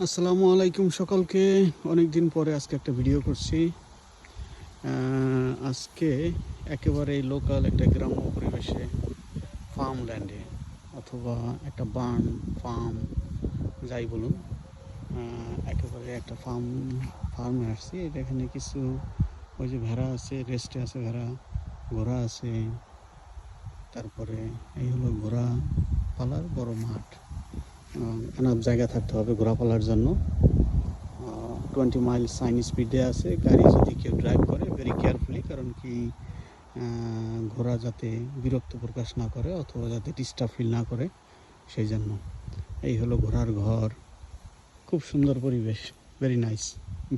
আসসালামু আলাইকুম সকলকে। অনেক দিন পরে আজকে একটা ভিডিও করছি। আজকে একেবারে লোকাল একটা গ্রাম্য পরিবেশে, ফার্মল্যান্ডে অথবা একটা বার্ন ফার্ম যাই বলুন, একেবারে একটা ফার্মে আসছি। এটা এখানে কিছু ওই যে ভেড়া আছে, রেস্টে আছে ভেড়া, ঘোড়া আছে। তারপরে এই হলো ঘোড়া পালার বড় মাঠ। এনাফ জায়গা থাকতে হবে ঘোড়া পালার জন্য। 20 মাইল সাইন স্পিডে আছে। গাড়ি যদি কেউ ড্রাইভ করে ভেরি কেয়ারফুলি, কারণ কি ঘোড়া যাতে বিরক্ত প্রকাশ না করে অথবা যাতে ডিস্টার্ব ফিল না করে, সেই জন্য। এই হলো ঘোড়ার ঘর। খুব সুন্দর পরিবেশ, ভেরি নাইস,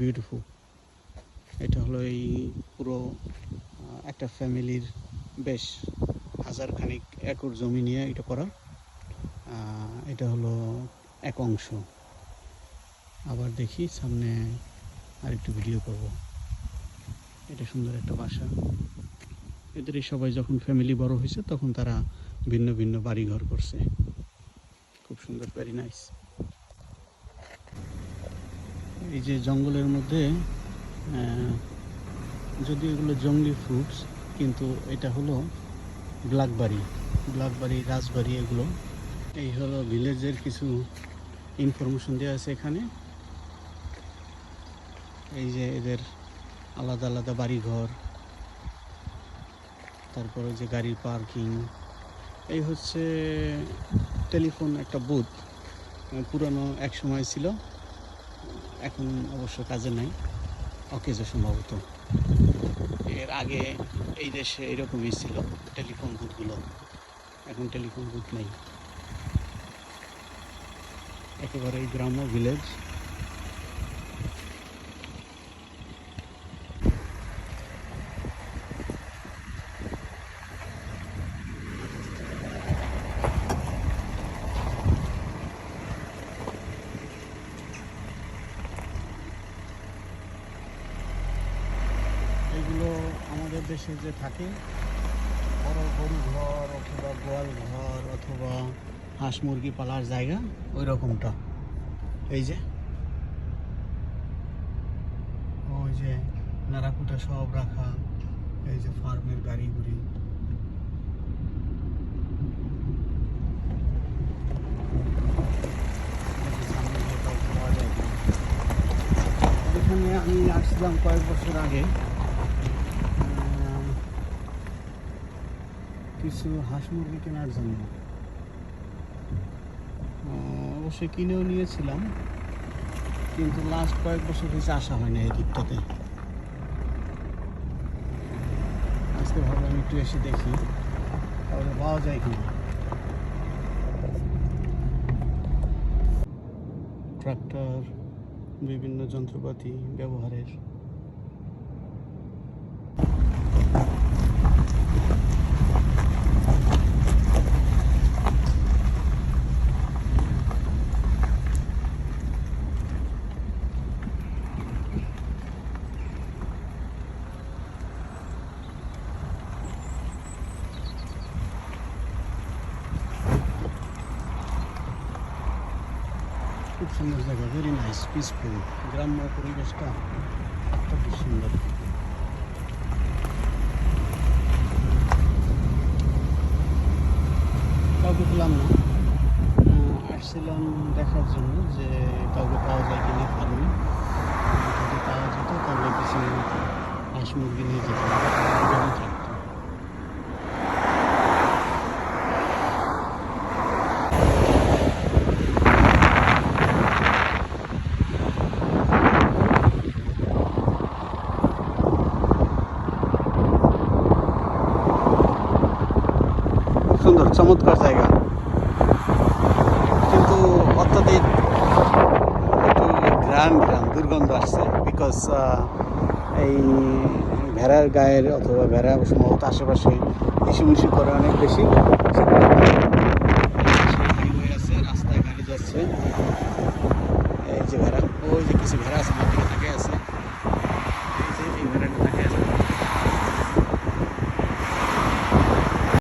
বিউটিফুল। এটা হলো এই পুরো একটা ফ্যামিলির বেশ 1000 খানিক একর জমি নিয়ে এটা করা। এটা হলো এক অংশ। আবার দেখি সামনে আরেকটু ভিডিও করব। এটা সুন্দর একটা বাসা। এদের সবাই যখন ফ্যামিলি বড় হয়েছে তখন তারা ভিন্ন ভিন্ন বাড়ি ঘর করছে। খুব সুন্দর, ভেরি নাইস। এই যে জঙ্গলের মধ্যে, যদি এগুলো জঙ্গলি ফ্রুটস, কিন্তু এটা হলো ব্ল্যাকবেরি, রাজবাড়ি এগুলো। এই হলো ভিলেজের কিছু ইনফরমেশন দেওয়া আছে এখানে। এই যে এদের আলাদা আলাদা বাড়ি ঘর, তারপরে যে গাড়ির পার্কিং। এই হচ্ছে টেলিফোন একটা বুথ, পুরানো এক সময় ছিল, এখন অবশ্য কাজে নাই, অকেজো সম্ভবত। এর আগে এই দেশে এরকমই ছিল টেলিফোন বুথগুলো, এখন টেলিফোন বুথ নেই। একেবারে এই গ্রাম্য ভিলেজ। এগুলো আমাদের দেশে যে থাকে বড় গরু ঘর অথবা গোয়াল ঘর অথবা হাঁস মুরগি পালার জায়গা, ওই রকমটা। এই যে ওই যে নাড়াকুটা সব রাখা, এই যে ফার্মের গাড়ি গুড়ি। এখানে আমি আসছিলাম কয়েক বছর আগে, কিছু হাঁস মুরগি কেনার জন্য। অবশ্যই কিনেও নিয়েছিলাম, কিন্তু লাস্ট কয়েক বছর হয়েছে আসা হয় না এই দিকটাতে। আজকে ভাবলাম একটু এসে দেখি তাহলে পাওয়া যায় কিনা। ট্রাক্টর, বিভিন্ন যন্ত্রপাতি ব্যবহারের। খুব সুন্দর জায়গা, ভেরি নাইস, পিসফুল। গ্রাম্য পরিবেশটা অত্যন্ত সুন্দর। কাউকে পেলাম না, আসছিলাম দেখার জন্য যে কাউকে পাওয়া যায় কিনা ফার্মে। যদি পাওয়া যেত তাহলে কিছু হাঁস মুরগি নিয়ে যেতাম, যদি থাকতো। সুন্দর, চমৎকার জায়গা, কিন্তু অত্যাধিক একটু ঘ্রাণ দুর্গন্ধ আসছে। বিকজ এই ভেড়ার গায়ের অথবা ভেড়া সম্ভবত আশেপাশে হিসুমিশু করে অনেক বেশি।